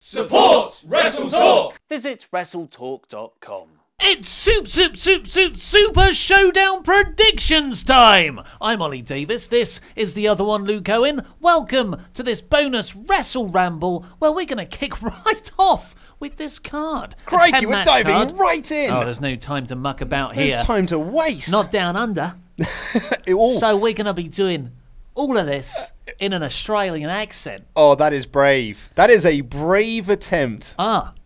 Support WrestleTalk! Visit WrestleTalk.com. It's Super Showdown predictions time! I'm Ollie Davis, this is the other one, Luke Owen. Welcome to this bonus Wrestle Ramble where we're going to kick right off with this card. Crikey, we're diving right in! Oh, there's no time to muck about here. No time to waste. Not down under. So we're going to be doing all of this in an Australian accent. Oh, that is brave. That is a brave attempt.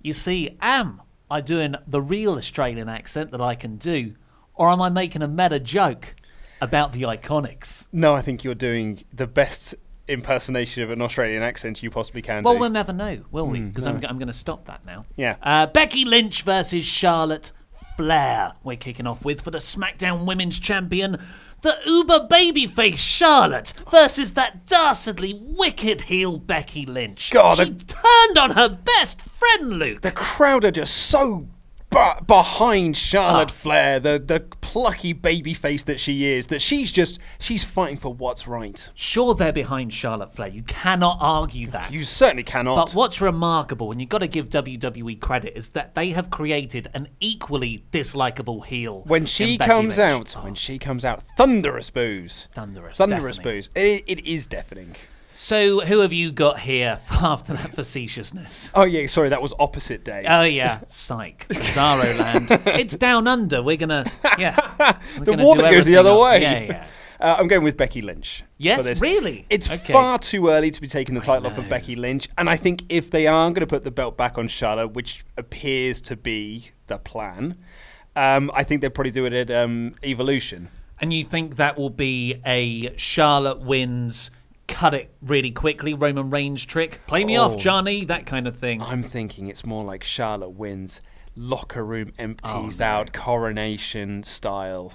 You see, am I doing the real Australian accent that I can do, or am I making a meta joke about the IIconics? No, I think you're doing the best impersonation of an Australian accent you possibly can do. Well, we'll never know, will we? Because I'm going to stop that now. Yeah. Becky Lynch versus Charlotte Flair. We're kicking off with for the SmackDown Women's Champion, the uber babyface Charlotte versus that dastardly wicked heel Becky Lynch. God, she turned on her best friend, Luke. The crowd are just so behind Charlotte Flair, the plucky babyface that she is, that she's fighting for what's right. Sure, they're behind Charlotte Flair. You cannot argue that. You certainly cannot. But what's remarkable, and you've got to give WWE credit, is that they have created an equally dislikable heel. When she comes out, thunderous boos. Thunderous boos. It is deafening. So, who have you got here after that facetiousness? Oh, yeah, sorry, that was opposite day. Oh, yeah, psych. Bizarro land. It's down under. We're going to, the water goes the other way. Yeah. I'm going with Becky Lynch. Yes, really? It's far too early to be taking the title off of Becky Lynch, and I think if they are going to put the belt back on Charlotte, which appears to be the plan, I think they'll probably do it at Evolution. And you think that will be a Charlotte wins, cut it really quickly, Roman Reigns trick, play me off, Johnny, that kind of thing? I'm thinking it's more like Charlotte wins, locker room empties out, coronation style.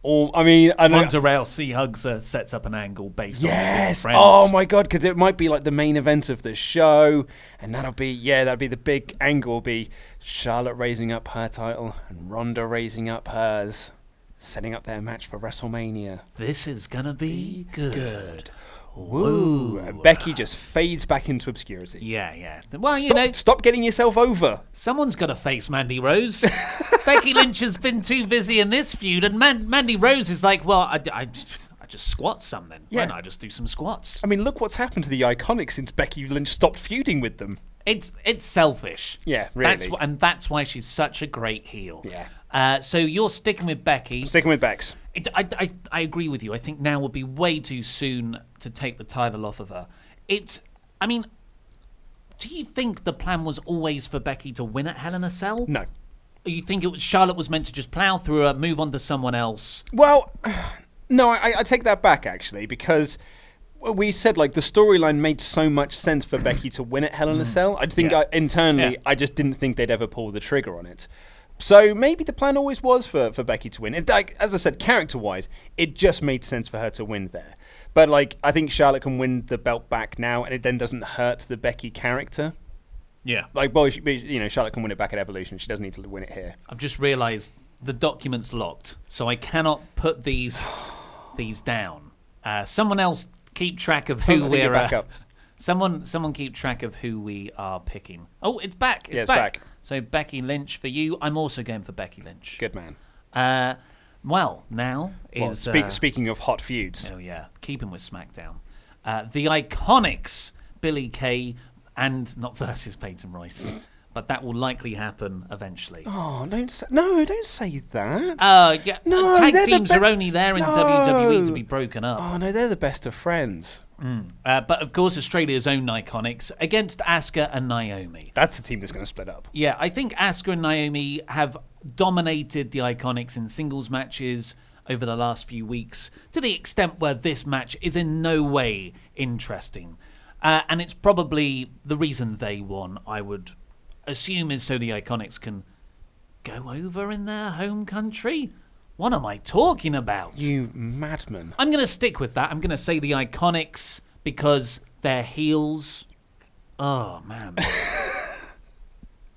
Ronda Rousey hugs her, sets up an angle based on yes. friends. Oh my god, because it might be like the main event of the show, and that'll be the big angle. Will be Charlotte raising up her title and Ronda raising up hers, setting up their match for WrestleMania. This is gonna be good. Woo! And Becky just fades back into obscurity. Yeah. Well, stop getting yourself over. Someone's got to face Mandy Rose. Becky Lynch has been too busy in this feud, and Mandy Rose is like, well, I just squat some then. Yeah. Why not I just do some squats? I mean, look what's happened to the IIconics since Becky Lynch stopped feuding with them. It's selfish. Yeah, really. That's why she's such a great heel. Yeah. So you're sticking with Becky. I'm sticking with Bex. I agree with you. I think now would be way too soon to take the title off of her. Do you think the plan was always for Becky to win at Hell in a Cell? No. You think Charlotte was meant to just plow through her, move on to someone else? Well, no, I take that back, actually, because we said, like, the storyline made so much sense for Becky to win at Hell in a Cell. I think internally, I just didn't think they'd ever pull the trigger on it. So maybe the plan always was for Becky to win. As I said, character-wise, it just made sense for her to win there. But, like, I think Charlotte can win the belt back now, and it then doesn't hurt the Becky character. Yeah. Like, well, Charlotte can win it back at Evolution. She doesn't need to win it here. I've just realised the document's locked, so I cannot put these down. Someone else keep track of who we're... back up. Someone keep track of who we are picking. Oh, it's back. It's back. So Becky Lynch for you. I'm also going for Becky Lynch. Good man. Well, now is... speaking of hot feuds. Oh, yeah. Keeping with SmackDown. The IIconics, Billie Kay, and not versus Peyton Royce, but that will likely happen eventually. Oh, don't say that. Yeah. No, tag teams are only there in WWE to be broken up. Oh, no, they're the best of friends. But, of course, Australia's own IIconics against Asuka and Naomi. That's a team that's going to split up. Yeah, I think Asuka and Naomi have dominated the IIconics in singles matches over the last few weeks, to the extent where this match is in no way interesting. And it's probably the reason they won, I would assume, is so the IIconics can go over in their home country. What am I talking about? You madman. I'm going to stick with that. I'm going to say the IIconics because they're heels. Oh, man.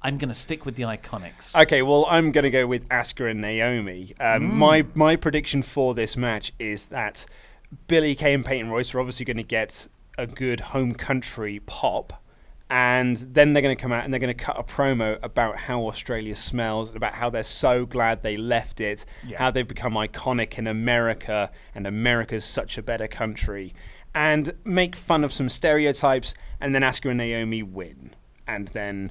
I'm going to stick with the IIconics. Okay, well, I'm going to go with Asuka and Naomi. My prediction for this match is that Billie Kay and Peyton Royce are obviously going to get a good home country pop. And then they're going to come out and they're going to cut a promo about how Australia smells, about how they're so glad they left it, how they've become iconic in America, and America's such a better country, and make fun of some stereotypes, and then Asuka and Naomi win. And then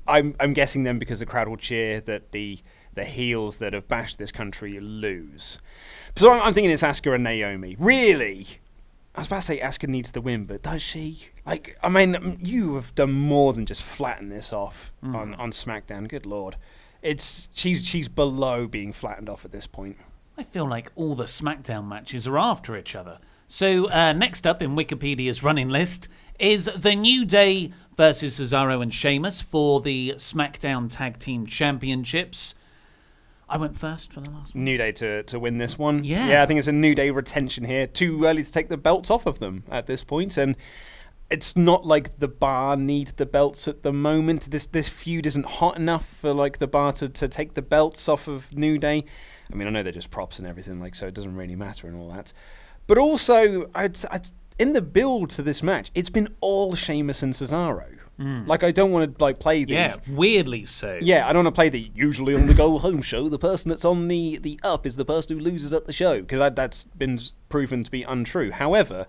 I'm guessing then, because the crowd will cheer, that the heels that have bashed this country lose. So I'm thinking it's Asuka and Naomi. Really? I was about to say Asuka needs the win, but does she? Like, I mean, you have done more than just flatten this off on SmackDown. Good Lord. She's below being flattened off at this point. I feel like all the SmackDown matches are after each other. So next up in Wikipedia's running list is The New Day versus Cesaro and Sheamus for the SmackDown Tag Team Championships. I went first for the last one. New Day to win this one. Yeah, I think it's a New Day retention here. Too early to take the belts off of them at this point, and it's not like the Bar need the belts at the moment. This feud isn't hot enough for like the Bar to take the belts off of New Day. I mean, I know they're just props and everything, like, so it doesn't really matter and all that. But also, I'd in the build to this match, it's been all Sheamus and Cesaro. Like, I don't want to like play the... Yeah, weirdly so. Yeah, I don't want to play the usually on the go-home show, the person that's on the up is the person who loses at the show, because that's been proven to be untrue. However,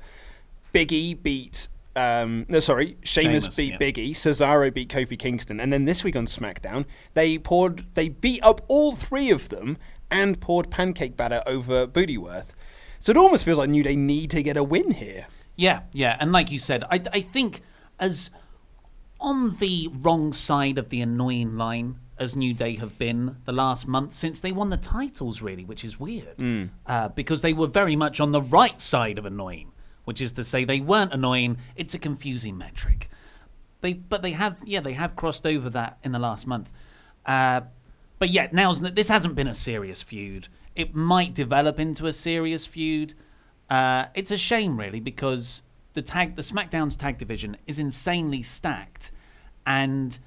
Sheamus beat Big E, Cesaro beat Kofi Kingston, and then this week on SmackDown, they beat up all three of them and poured pancake batter over Bootyworth. So it almost feels like New Day need to get a win here. Yeah, and like you said, I think as on the wrong side of the annoying line as New Day have been the last month since they won the titles, really, which is weird. Because they were very much on the right side of annoying, which is to say they weren't annoying. It's a confusing metric. But they have crossed over that in the last month. But yeah, this hasn't been a serious feud. It might develop into a serious feud. It's a shame, really, because the SmackDown's tag division is insanely stacked, and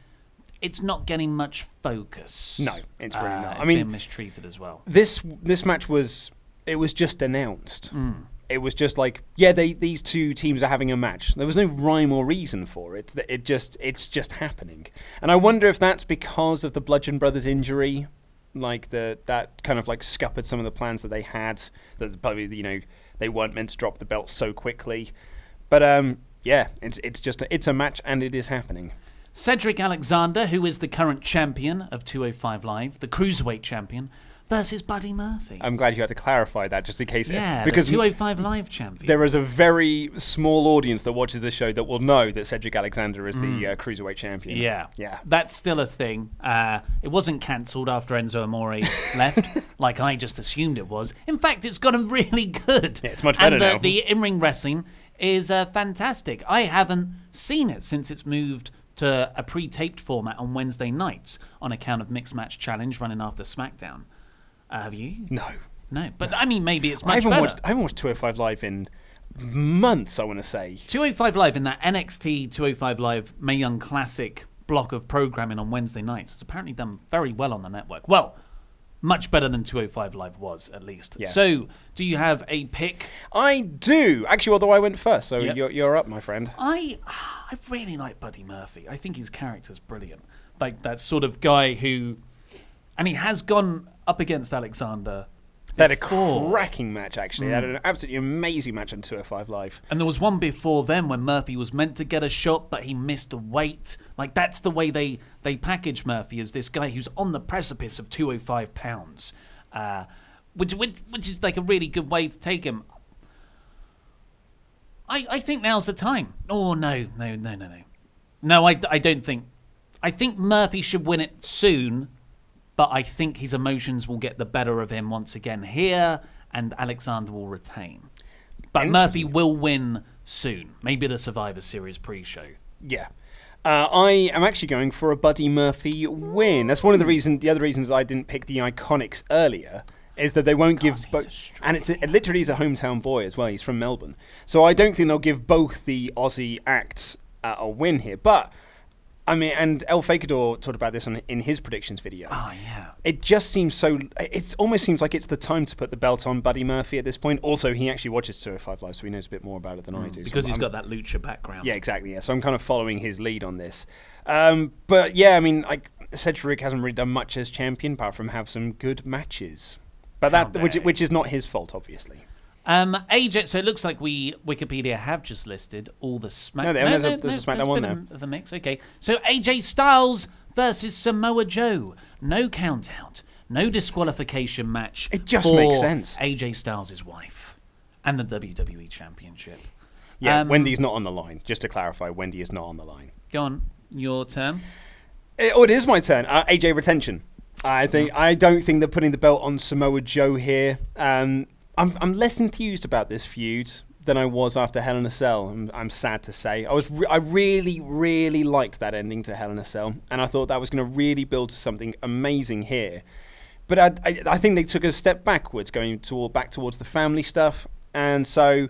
it's not getting much focus. No, it's really not. It's being mistreated as well. This match was just announced. It was just like, these two teams are having a match. There was no rhyme or reason for it. It's just happening. And I wonder if that's because of the Bludgeon Brothers injury, like that kind of like scuppered some of the plans that they had. That probably they weren't meant to drop the belt so quickly. But it's a match, and it is happening. Cedric Alexander, who is the current champion of 205 Live, the Cruiserweight champion, versus Buddy Murphy. I'm glad you had to clarify that, just in case. Yeah, because the 205 Live champion. There is a very small audience that watches this show that will know that Cedric Alexander is the Cruiserweight champion. Yeah. That's still a thing. It wasn't cancelled after Enzo Amore left, like I just assumed it was. In fact, it's gotten really good. Yeah, it's much better now. The in-ring wrestling is fantastic. I haven't seen it since it's moved to a pre-taped format on Wednesday nights on account of Mixed Match Challenge running after SmackDown. Have you? No. But I mean, maybe it's much better. I haven't watched 205 Live in months, I want to say. 205 Live in that NXT 205 Live Mae Young Classic block of programming on Wednesday nights has apparently done very well on the network. Well, much better than 205 Live was, at least. Yeah. So, do you have a pick? I do. Actually, although I went first, so you're up, my friend. I really like Buddy Murphy. I think his character's brilliant. Like, that sort of guy who... And he has gone up against Alexander. They had a cracking match, actually. They had an absolutely amazing match on 205 Live. And there was one before then when Murphy was meant to get a shot, but he missed a weight. Like, that's the way they package Murphy, as this guy who's on the precipice of 205 pounds, which is like a really good way to take him. I think now's the time. Oh, no. No, I don't think. I think Murphy should win it soon, but I think his emotions will get the better of him once again here, and Alexander will retain. But Murphy will win soon. Maybe the Survivor Series pre-show. Yeah. I am actually going for a Buddy Murphy win. That's one of the other reasons I didn't pick the IIconics earlier, is that they won't give both. And it literally is a hometown boy as well. He's from Melbourne. So I don't think they'll give both the Aussie acts a win here. But I mean, and El Fakador talked about this in his predictions video. Oh, yeah. It just seems so... It almost seems like it's the time to put the belt on Buddy Murphy at this point. Also, he actually watches 205 Live, so he knows a bit more about it than I do. Because he's got that lucha background. Yeah, exactly. Yeah. So I'm kind of following his lead on this. But yeah, I mean, Cedric hasn't really done much as champion, apart from have some good matches. But which is not his fault, obviously. AJ, so it looks like Wikipedia have just listed all the SmackDown. No, there's a SmackDown one there. Of the mix. Okay, so AJ Styles versus Samoa Joe. No count out, no disqualification match. It just makes sense. AJ Styles' wife and the WWE Championship. Yeah, Wendy's not on the line. Just to clarify, Wendy is not on the line. Go on, your turn. It is my turn. AJ retention. I don't think they're putting the belt on Samoa Joe here. I'm less enthused about this feud than I was after Hell in a Cell. I'm sad to say. I really liked that ending to Hell in a Cell, and I thought that was going to really build to something amazing here. But I think they took a step backwards, going back towards the family stuff, and so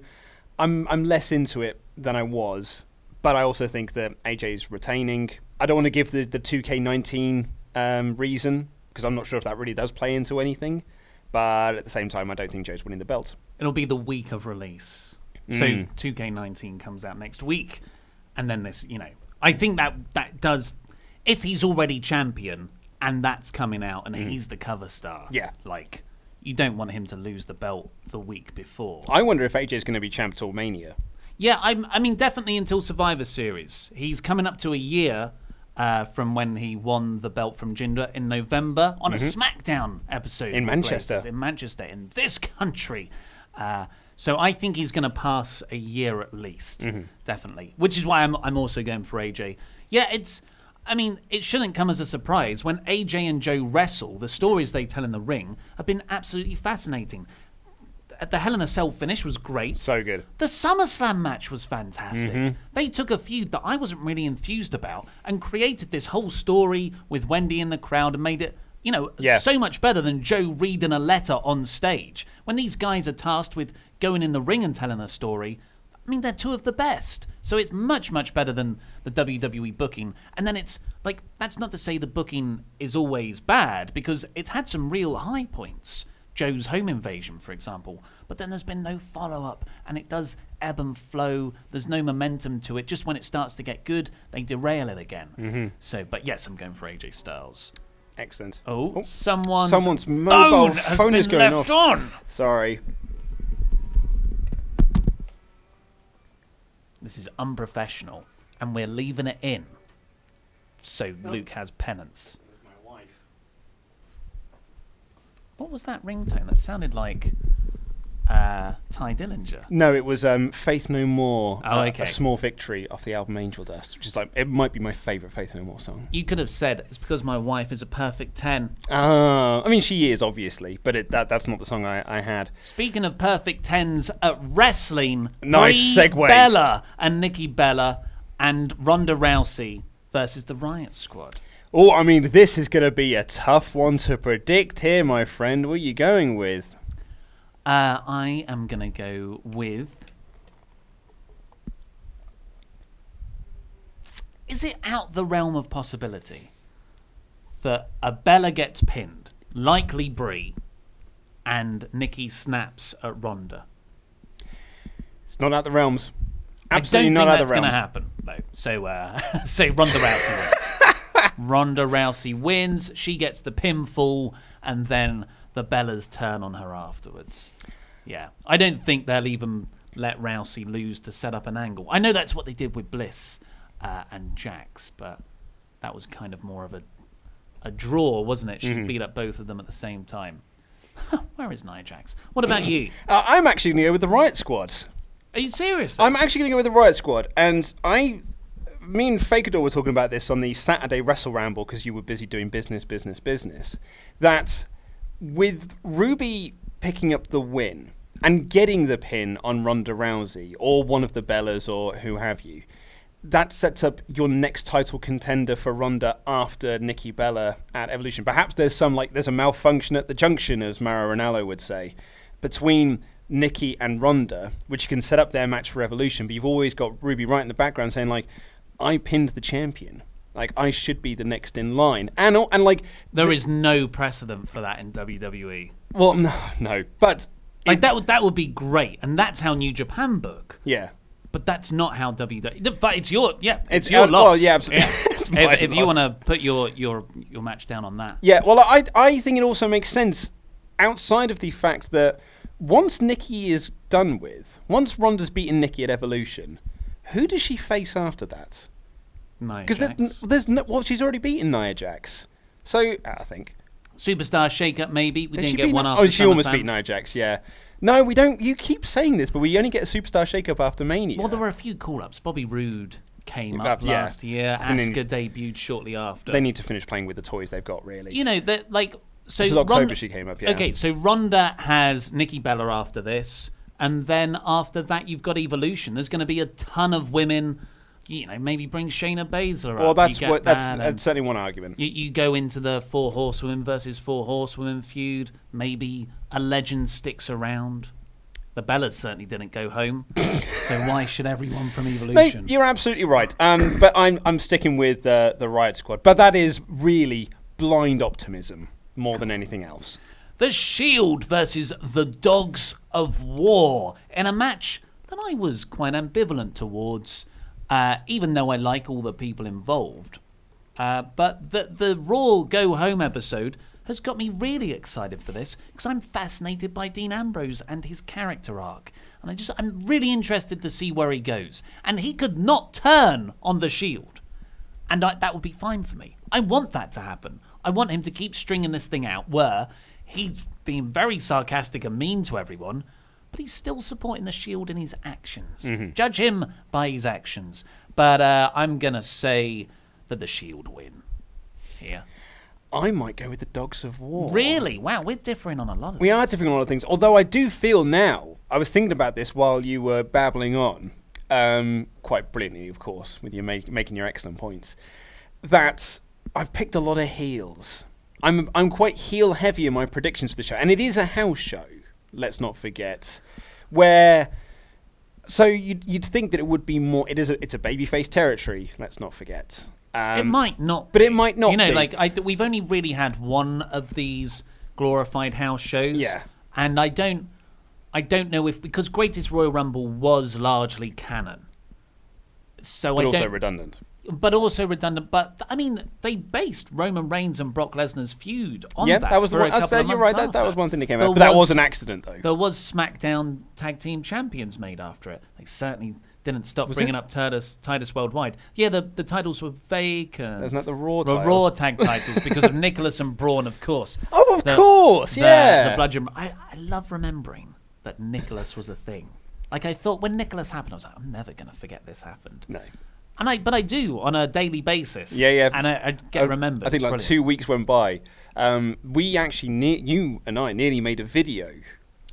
I'm less into it than I was. But I also think that AJ's retaining. I don't want to give the 2K19 reason, because I'm not sure if that really does play into anything. But at the same time, I don't think Joe's winning the belt. It'll be the week of release. So 2K19 comes out next week. And then this, I think that does... If he's already champion and that's coming out and he's the cover star, you don't want him to lose the belt the week before. I wonder if AJ's going to be champ till Mania. Yeah, I mean, definitely until Survivor Series. He's coming up to a year... from when he won the belt from Jinder in November on a SmackDown episode. In Manchester. In Manchester, in this country. So I think he's going to pass a year at least, definitely. Which is why I'm also going for AJ. Yeah, it shouldn't come as a surprise. When AJ and Joe wrestle, the stories they tell in the ring have been absolutely fascinating. The Hell in a Cell finish was great. So good. The SummerSlam match was fantastic. They took a feud that I wasn't really enthused about and created this whole story with Wendy in the crowd and made it, so much better than Joe reading a letter on stage. When these guys are tasked with going in the ring and telling a story, I mean, they're two of the best. So it's much, much better than the WWE booking. And then it's, that's not to say the booking is always bad, because it's had some real high points. Joe's home invasion, for example. But then there's been no follow-up, and it does ebb and flow. There's no momentum to it. Just when it starts to get good, they derail it again. But yes, I'm going for AJ Styles. Excellent. Oh, someone's mobile phone is going left off. On. Sorry. This is unprofessional, and we're leaving it in. So Luke has penance. What was that ringtone? That sounded like Ty Dillinger. No, it was Faith No More. Oh, okay. A Small Victory off the album Angel Dust, which is it might be my favourite Faith No More song. You could have said it's because my wife is a perfect 10. I mean, she is, obviously, but that's not the song I had. Speaking of perfect 10s at wrestling, nice segue. Bella and Nikki Bella and Ronda Rousey versus the Riott Squad. Oh, I mean, this is going to be a tough one to predict here, my friend. What are you going with? I am going to go with... Is it out the realm of possibility that a Bella gets pinned, likely Brie, and Nikki snaps at Ronda? It's not out the realms. Absolutely not out the realms. I don't think that's going to happen, though. So Ronda Rousey wins. Ronda Rousey wins, she gets the pinfall, and then the Bellas turn on her afterwards. Yeah. I don't think they'll even let Rousey lose to set up an angle. I know that's what they did with Bliss and Jax, but that was kind of more of a draw, wasn't it? She beat up both of them at the same time. Where is Nia Jax? What about you? I'm actually going to go with the Riott Squad. Are you serious? I'm actually going to go with the Riott Squad, and me and Fakador were talking about this on the Saturday Wrestle Ramble because you were busy doing business, that with Ruby picking up the win and getting the pin on Ronda Rousey or one of the Bellas or who have you, that sets up your next title contender for Ronda after Nikki Bella at Evolution. Perhaps there's a malfunction at the junction, as Mauro Ranallo would say, between Nikki and Ronda, which can set up their match for Evolution, but you've always got Ruby right in the background saying, I pinned the champion. Like, I should be the next in line. And like... There is no precedent for that in WWE. Well, no. But... Like, that would be great. And that's how New Japan book. Yeah. But that's not how WWE... But it's your... Yeah, it's your your loss. Well, yeah, absolutely. Yeah. If you want to put your match down on that. Yeah, well, I think it also makes sense outside of the fact that once Nikki is done with, once Ronda's beaten Nikki at Evolution, who does she face after that? Nia Jax. Because there's no... Well, she's already beaten Nia Jax. So, I think... Superstar shake-up, maybe. We didn't get one after Oh, she almost SummerSlam. beat Nia Jax, yeah. No, we don't. You keep saying this, but we only get a superstar shake-up after Mania. Well, there were a few call-ups. Bobby Roode came up last year. Asuka debuted shortly after. They need to finish playing with the toys they've got, really. You know, that like... So this is October she came up, yeah. Okay, so Ronda has Nikki Bella after this, and then after that you've got Evolution. There's going to be a ton of women... You know, maybe bring Shayna Baszler up. Well, that's certainly one argument. You go into the 4 Horsewomen versus 4 Horsewomen feud. Maybe a legend sticks around. The Bellas certainly didn't go home, so why should everyone from Evolution? Mate, you're absolutely right. But I'm sticking with the Riott Squad. But that is really blind optimism more than anything else. The Shield versus the Dogs of War in a match that I was quite ambivalent towards. Even though I like all the people involved. But the Raw Go Home episode has got me really excited for this because I'm fascinated by Dean Ambrose and his character arc. And I'm really interested to see where he goes. And he could not turn on the Shield. And that would be fine for me. I want that to happen. I want him to keep stringing this thing out where he's being very sarcastic and mean to everyone, but he's still supporting the Shield in his actions. Mm-hmm. Judge him by his actions. But I'm going to say that the Shield win here. I might go with the Dogs of War. Really? Wow, we're differing on a lot of things. We are differing on a lot of things. Although I do feel now, I was thinking about this while you were babbling on, quite brilliantly, of course, with you making your excellent points, that I've picked a lot of heels. I'm quite heel heavy in my predictions for the show. And it is a house show. Let's not forget, so you'd think that it would be more. It's a babyface territory. Let's not forget. It might not, but it might not. You know, be. like we've only really had one of these glorified house shows. Yeah, and I don't know if because Greatest Royal Rumble was largely canon, so but also redundant. But also redundant. But I mean, they based Roman Reigns and Brock Lesnar's feud on that. Yeah, that was the one. I said you're right. That was one thing that came out. But that was an accident, though. There was SmackDown Tag Team Champions made after it. They certainly didn't stop bringing up Titus Worldwide. Yeah, the titles were vacant. Isn't that the Raw title? The Raw tag titles because of Nicholas and Braun, of course. Oh, of course, yeah. The bludgeon. I love remembering that Nicholas was a thing. Like I thought when Nicholas happened, I was like, I'm never going to forget this happened. No. But I do on a daily basis. Yeah. And I get remembered. I think like 2 weeks went by. We actually, you and I, nearly made a video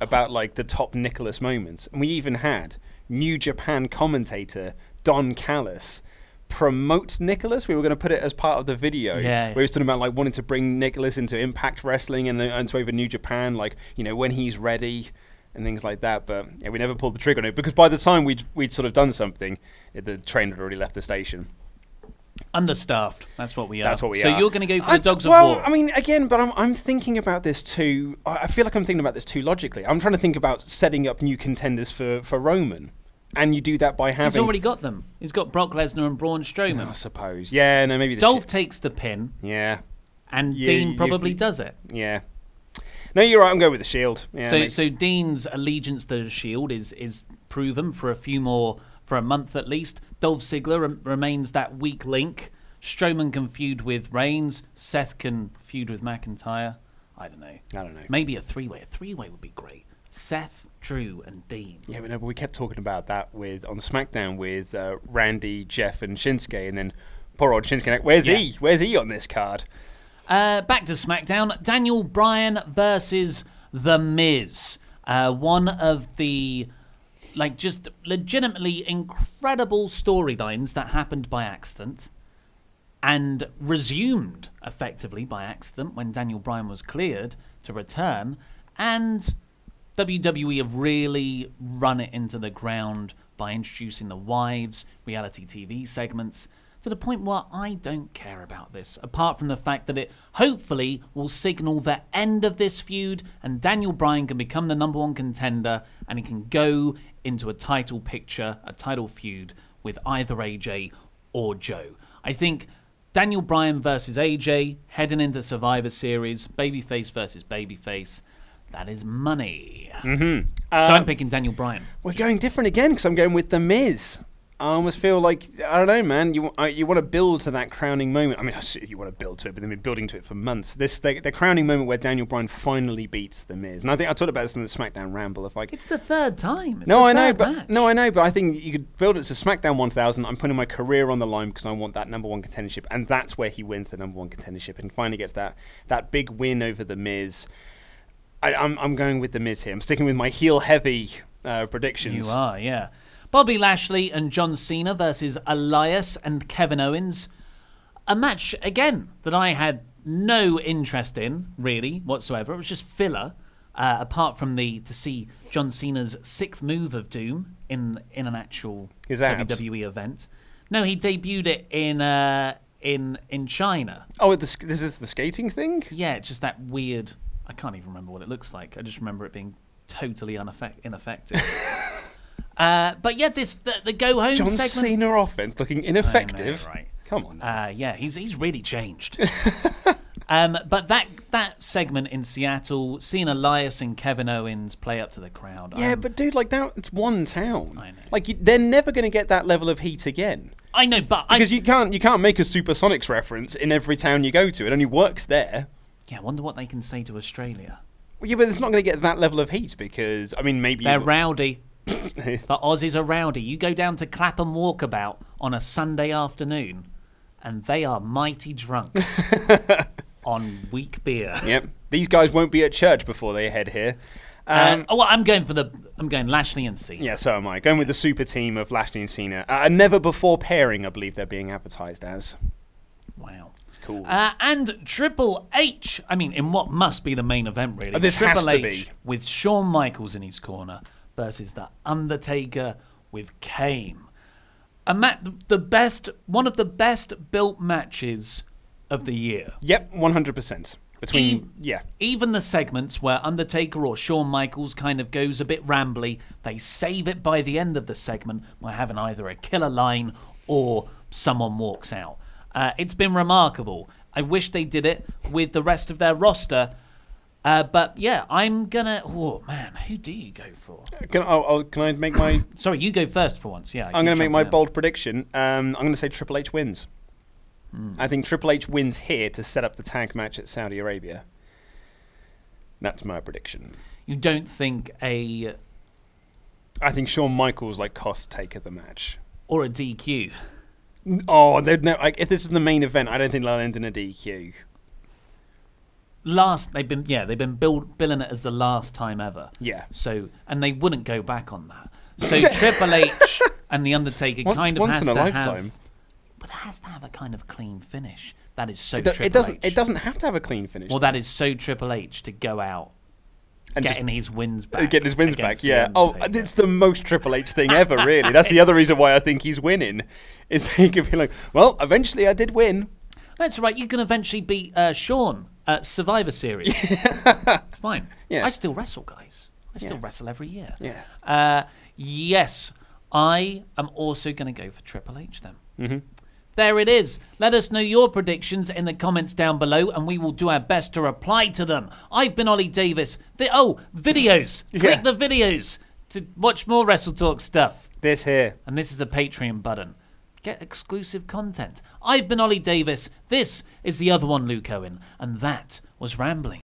about like the top Nicholas moments, and we even had New Japan commentator Don Callis promote Nicholas. We were going to put it as part of the video. Yeah. Where he was talking about like wanting to bring Nicholas into Impact Wrestling and to over New Japan, like when he's ready. And things like that, but yeah, we never pulled the trigger on it because by the time we'd sort of done something, the train had already left the station. Understaffed. That's what we are. That's what we are. So you're going to go for the Dogs of War? War? I mean, again, but I'm thinking about this too. I feel like I'm thinking about this too logically. I'm trying to think about setting up new contenders for Roman, and you do that by having. He's already got them. He's got Brock Lesnar and Braun Strowman. I suppose. Yeah. No. Maybe Dolph takes the pin. Yeah. And Dean probably does it. Yeah. No, you're right. I'm going with the Shield. Yeah, so Dean's allegiance to the Shield is proven for a month at least. Dolph Ziggler remains that weak link. Strowman can feud with Reigns. Seth can feud with McIntyre. I don't know. Maybe a three-way. A three-way would be great. Seth, Drew, and Dean. Yeah, but we kept talking about that on SmackDown with Randy, Jeff, and Shinsuke, and then poor old Shinsuke. Where's he? Where's he on this card? Back to SmackDown. Daniel Bryan versus The Miz. One of the just legitimately incredible storylines that happened by accident and resumed effectively by accident when Daniel Bryan was cleared to return. And WWE have really run it into the ground by introducing the wives, reality TV segments. to the point where I don't care about this, apart from the fact that it hopefully will signal the end of this feud and Daniel Bryan can become the #1 contender and he can go into a title picture, a title feud with either AJ or Joe. I think Daniel Bryan versus AJ, heading into Survivor Series, babyface versus babyface, that is money. So I'm picking Daniel Bryan. We're going different again because I'm going with The Miz. I almost feel like, I don't know, man, you want to build to that crowning moment. I mean, you want to build to it, but they've been building to it for months. The crowning moment where Daniel Bryan finally beats The Miz. And I think I talked about this in the SmackDown Ramble. It's the third time. I know, but I think you could build it to SmackDown 1000. I'm putting my career on the line because I want that #1 contendership, and that's where he wins the #1 contendership and finally gets that big win over The Miz. I'm going with The Miz here. I'm sticking with my heel-heavy predictions. You are, yeah. Bobby Lashley and John Cena versus Elias and Kevin Owens. A match, again, that I had no interest in, really, whatsoever. It was just filler, apart from to see John Cena's 6th move of doom in an actual WWE event. No, he debuted it in China. Oh, this is the skating thing? Yeah, just that weird... I can't even remember what it looks like. I just remember it being totally ineffective. But yeah, the go home John segment. Cena offense looking ineffective. I know, right? Come on. Yeah, he's really changed. But that segment in Seattle, seeing Elias and Kevin Owens play up to the crowd. Yeah, but dude, like that, it's one town. I know. Like they're never going to get that level of heat again. I know, but because you can't make a Supersonics reference in every town you go to. It only works there. Yeah, I wonder what they can say to Australia. Well, yeah, but it's not going to get that level of heat because I mean maybe they're rowdy. The Aussies are rowdy. You go down to Clapham Walkabout on a Sunday afternoon, and they are mighty drunk on weak beer. Yep, these guys won't be at church before they head here. I'm going Lashley and Cena. Yeah, so am I. Going with the super team of Lashley and Cena. A never before pairing, I believe they're being advertised as. Wow. Cool. And Triple H. I mean, in what must be the main event, really. This Triple has to H be. with Shawn Michaels in his corner versus the Undertaker with Kane. One of the best built matches of the year. Yep, 100%. Even the segments where Undertaker or Shawn Michaels kind of goes a bit rambly, they save it by the end of the segment by having either a killer line or someone walks out. It's been remarkable. I wish they did it with the rest of their roster. But yeah, I'm gonna. Oh man, who do you go for? Can I make my? Sorry, you go first for once. Yeah, I'm gonna make my bold prediction. I'm gonna say Triple H wins. I think Triple H wins here to set up the tag match at Saudi Arabia. That's my prediction. You don't think I think Shawn Michaels cost Taker the match or a DQ? Oh, they'd no. If this is the main event, I don't think they'll end in a DQ. They've been billing it as the last time ever. Yeah. So, and they wouldn't go back on that. So Triple H and the Undertaker once in a lifetime. But it has to have a kind of clean finish. That is so Triple H. It doesn't have to have a clean finish. Well, that is so Triple H to go out and getting his wins back. Getting his wins back, yeah. Oh, it's the most Triple H thing ever, really. That's the other reason why I think he's winning. Is he could be like, well, eventually I did win. That's right. You can eventually beat Shawn at Survivor Series. Fine. Yeah. I still wrestle, guys. I still wrestle every year. Yeah. Yes, I am also going to go for Triple H then. Mm-hmm. There it is. Let us know your predictions in the comments down below, and we will do our best to reply to them. I've been Ollie Davis. Videos. Click the videos to watch more WrestleTalk stuff. This here. And this is a Patreon button. Get exclusive content. I've been Ollie Davis. This is the other one, Luke Owen. And that was Rambling.